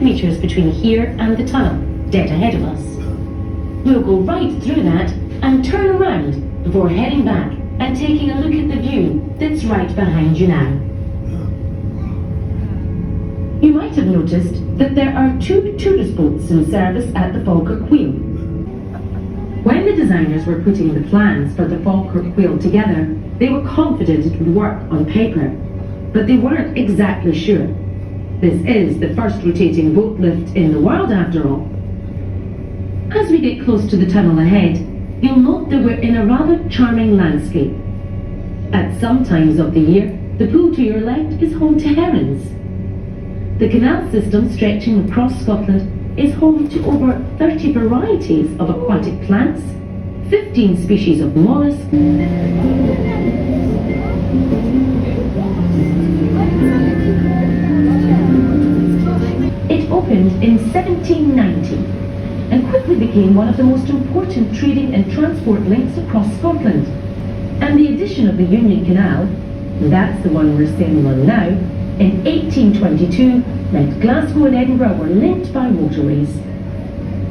metres between here and the tunnel, dead ahead of us. We'll go right through that and turn around before heading back and taking a look at the view that's right behind you now. You might have noticed that there are 2 tourist boats in service at the Falkirk Wheel. When the designers were putting the plans for the Falkirk Wheel together, they were confident it would work on paper, but they weren't exactly sure. This is the first rotating boat lift in the world after all. As we get close to the tunnel ahead, you'll note that we're in a rather charming landscape. At some times of the year, the pool to your left is home to herons. The canal system stretching across Scotland is home to over 30 varieties of aquatic plants, 15 species of mollusks, It opened in 1790 and quickly became one of the most important trading and transport links across Scotland. And the addition of the Union Canal, that's the one we're sailing on now, in 1822 meant Glasgow and Edinburgh were linked by waterways.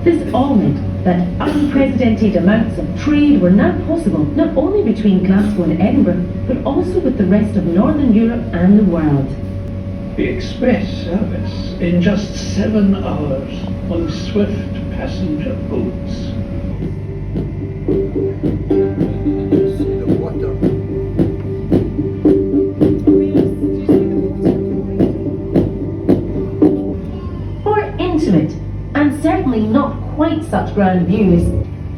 This all meant that unprecedented amounts of trade were now possible not only between Glasgow and Edinburgh, but also with the rest of Northern Europe and the world. The express service in just 7 hours on swift passenger boats. For intimate and certainly not quite such grand views,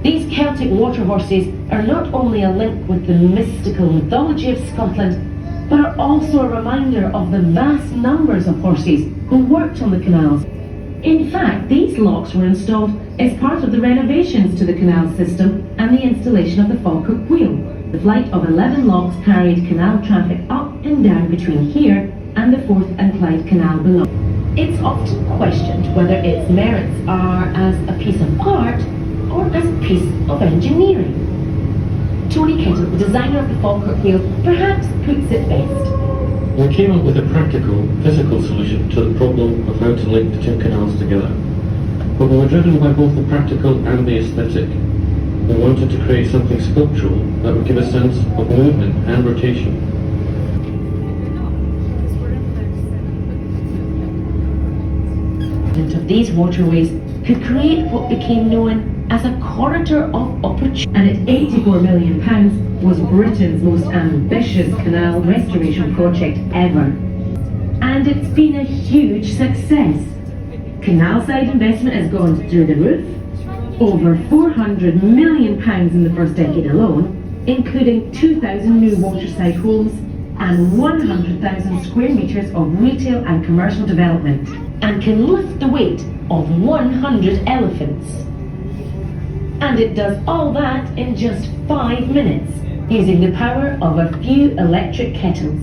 these Celtic water horses are not only a link with the mystical mythology of Scotland, but are also a reminder of the vast numbers of horses who worked on the canals. In fact, these locks were installed as part of the renovations to the canal system and the installation of the Falkirk Wheel. The flight of 11 locks carried canal traffic up and down between here and the Forth and Clyde Canal below. It's often questioned whether its merits are as a piece of art or as a piece of engineering. Tony Kettle, the designer of the Falkirk Wheel, perhaps puts it best. We came up with a practical, physical solution to the problem of how to link the 2 canals together. But we were driven by both the practical and the aesthetic. We wanted to create something sculptural that would give a sense of movement and rotation. Of these waterways could create what became known as a corridor of opportunity, and at £84 million was Britain's most ambitious canal restoration project ever. And it's been a huge success. Canal side investment has gone through the roof, over £400 million in the first decade alone, including 2,000 new waterside homes and 100,000 square metres of retail and commercial development, and can lift the weight of 100 elephants. And it does all that in just 5 minutes, using the power of a few electric kettles.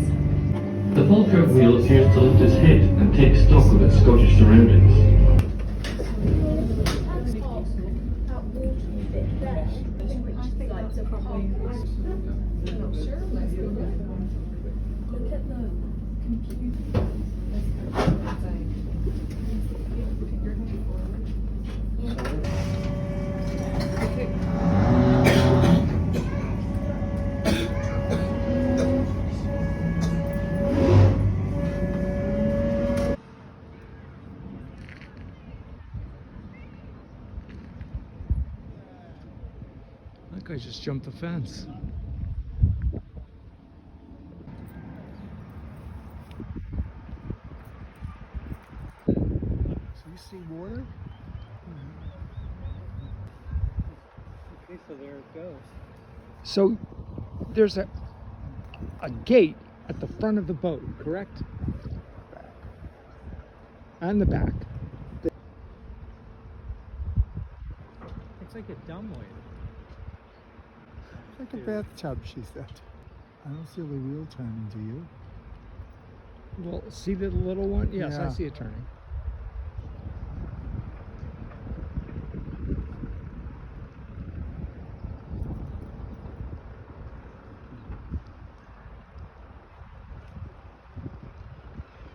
The Falkirk Wheel appears to lift its head and take stock of its Scottish surroundings. That guy just jumped the fence. So you see water? Okay, so there it goes. So there's a gate at the front of the boat, correct? And the back. It's like a dumbwaiter. Like a bathtub, she said. I don't see the wheel turning, do you? Well, see the little one? Yes, Yeah. I see it turning.